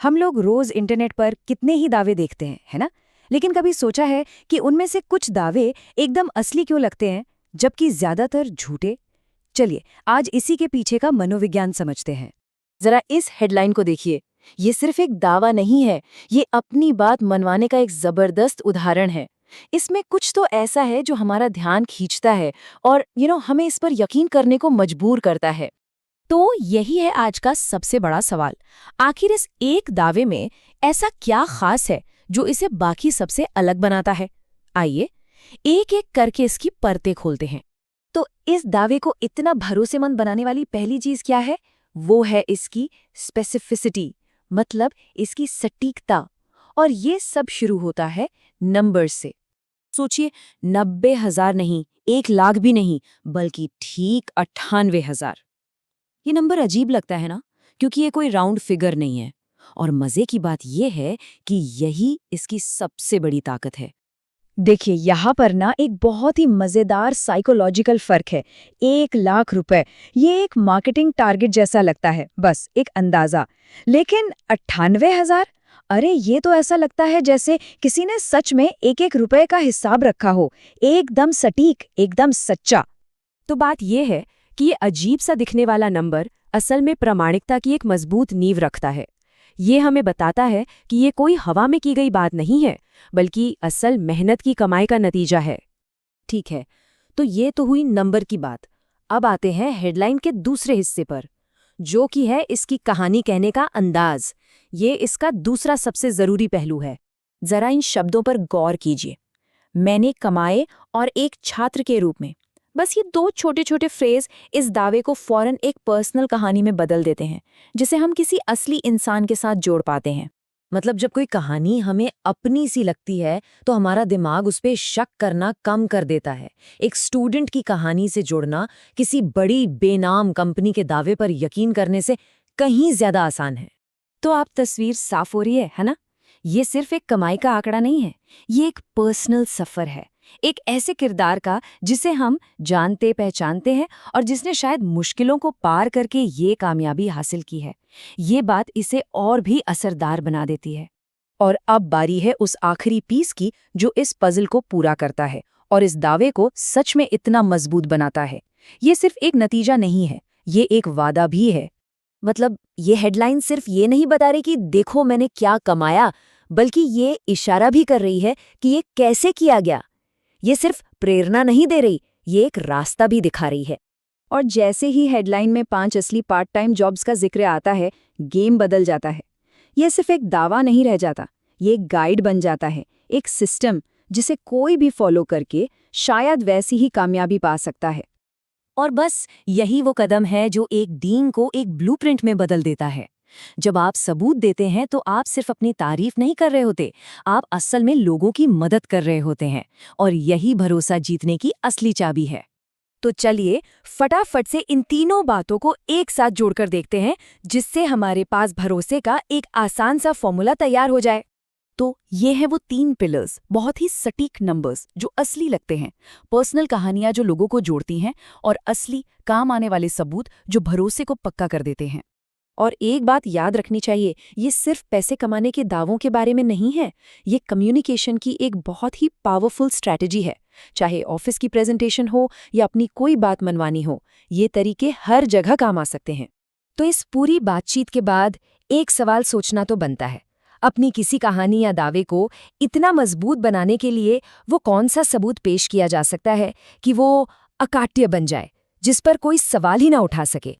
हम लोग रोज इंटरनेट पर कितने ही दावे देखते हैं, है ना? लेकिन कभी सोचा है कि उनमें से कुछ दावे एकदम असली क्यों लगते हैं, जबकि ज्यादातर झूठे? चलिए, आज इसी के पीछे का मनोविज्ञान समझते हैं। जरा इस हेडलाइन को देखिए। ये सिर्फ एक दावा नहीं है, ये अपनी बात मनवाने का एक जबरदस्त उदाहरण है। इसमें कुछ तो ऐसा है जो हमारा ध्यान खींचता है और हमें इस पर यकीन करने को मजबूर करता है। तो यही है आज का सबसे बड़ा सवाल। आखिर इस एक दावे में ऐसा क्या खास है जो इसे बाकी सबसे अलग बनाता है? आइए एक एक करके इसकी परतें खोलते हैं। तो इस दावे को इतना भरोसेमंद बनाने वाली पहली चीज क्या है? वो है इसकी स्पेसिफिसिटी, मतलब इसकी सटीकता। और ये सब शुरू होता है नंबर से। सोचिए, 90,000 नहीं, 1 लाख भी नहीं, बल्कि ठीक 98,000। ये नंबर अजीब लगता है ना, क्योंकि ये कोई राउंड फिगर नहीं है। और मजे की बात यह है कि यही इसकी सबसे बड़ी ताकत है। देखिए, यहाँ पर ना एक बहुत ही मजेदार साइकोलॉजिकल फर्क है। 1 लाख रुपए, ये एक मार्केटिंग टारगेट जैसा लगता है, बस एक अंदाजा। लेकिन 98,000, अरे ये तो ऐसा लगता है जैसे किसी ने सच में एक एक रुपए का हिसाब रखा हो, एकदम सटीक, एकदम सच्चा। तो बात यह है कि ये अजीब सा दिखने वाला नंबर असल में प्रामाणिकता की एक मजबूत नींव रखता है। ये हमें बताता है कि ये कोई हवा में की गई बात नहीं है, बल्कि असल मेहनत की कमाई का नतीजा है। ठीक है, तो ये तो हुई नंबर की बात। अब आते हैं हेडलाइन के दूसरे हिस्से पर, जो कि है इसकी कहानी कहने का अंदाज। ये इसका दूसरा सबसे जरूरी पहलू है। जरा इन शब्दों पर गौर कीजिए। मैंने कमाए और एक छात्र के रूप में। बस ये 2 छोटे छोटे फ्रेज इस दावे को फौरन एक पर्सनल कहानी में बदल देते हैं, जिसे हम किसी असली इंसान के साथ जोड़ पाते हैं। मतलब जब कोई कहानी हमें अपनी सी लगती है तो हमारा दिमाग उस पे शक करना कम कर देता है। एक स्टूडेंट की कहानी से जुड़ना किसी बड़ी बेनाम कंपनी के दावे पर यकीन करने से कहीं ज्यादा आसान है। तो आप तस्वीर साफ हो रही है ना? ये सिर्फ एक कमाई का आंकड़ा नहीं है, ये एक पर्सनल सफर है। एक ऐसे किरदार का जिसे हम जानते पहचानते हैं और जिसने शायद मुश्किलों को पार करके ये कामयाबी हासिल की है। ये बात इसे और भी असरदार बना देती है। और अब बारी है उस आखिरी पीस की जो इस पजल को पूरा करता है और इस दावे को सच में इतना मजबूत बनाता है। ये सिर्फ एक नतीजा नहीं है, ये एक वादा भी है। मतलब ये हेडलाइन सिर्फ ये नहीं बता रही कि देखो मैंने क्या कमाया, बल्कि ये इशारा भी कर रही है कि ये कैसे किया गया। ये सिर्फ प्रेरणा नहीं दे रही, ये एक रास्ता भी दिखा रही है। और जैसे ही हेडलाइन में 5 असली पार्ट टाइम जॉब्स का जिक्र आता है, गेम बदल जाता है। यह सिर्फ एक दावा नहीं रह जाता, ये एक गाइड बन जाता है, एक सिस्टम जिसे कोई भी फॉलो करके शायद वैसी ही कामयाबी पा सकता है। और बस यही वो कदम है जो एक डीन को एक ब्लूप्रिंट में बदल देता है। जब आप सबूत देते हैं तो आप सिर्फ अपनी तारीफ नहीं कर रहे होते, आप असल में लोगों की मदद कर रहे होते हैं। और यही भरोसा जीतने की असली चाबी है। तो चलिए फटाफट से इन तीनों बातों को एक साथ जोड़कर देखते हैं, जिससे हमारे पास भरोसे का एक आसान सा फॉर्मूला तैयार हो जाए। तो ये है वो 3 पिलर्स, बहुत ही सटीक नंबर्स जो असली लगते हैं, पर्सनल कहानियां जो लोगों को जोड़ती हैं, और असली काम आने वाले सबूत जो भरोसे को पक्का कर देते हैं। और एक बात याद रखनी चाहिए, ये सिर्फ पैसे कमाने के दावों के बारे में नहीं है, ये कम्युनिकेशन की एक बहुत ही पावरफुल स्ट्रैटेजी है। चाहे ऑफिस की प्रेजेंटेशन हो या अपनी कोई बात मनवानी हो, ये तरीके हर जगह काम आ सकते हैं। तो इस पूरी बातचीत के बाद एक सवाल सोचना तो बनता है, अपनी किसी कहानी या दावे को इतना मजबूत बनाने के लिए वो कौन सा सबूत पेश किया जा सकता है कि वो अकाट्य बन जाए, जिस पर कोई सवाल ही ना उठा सके।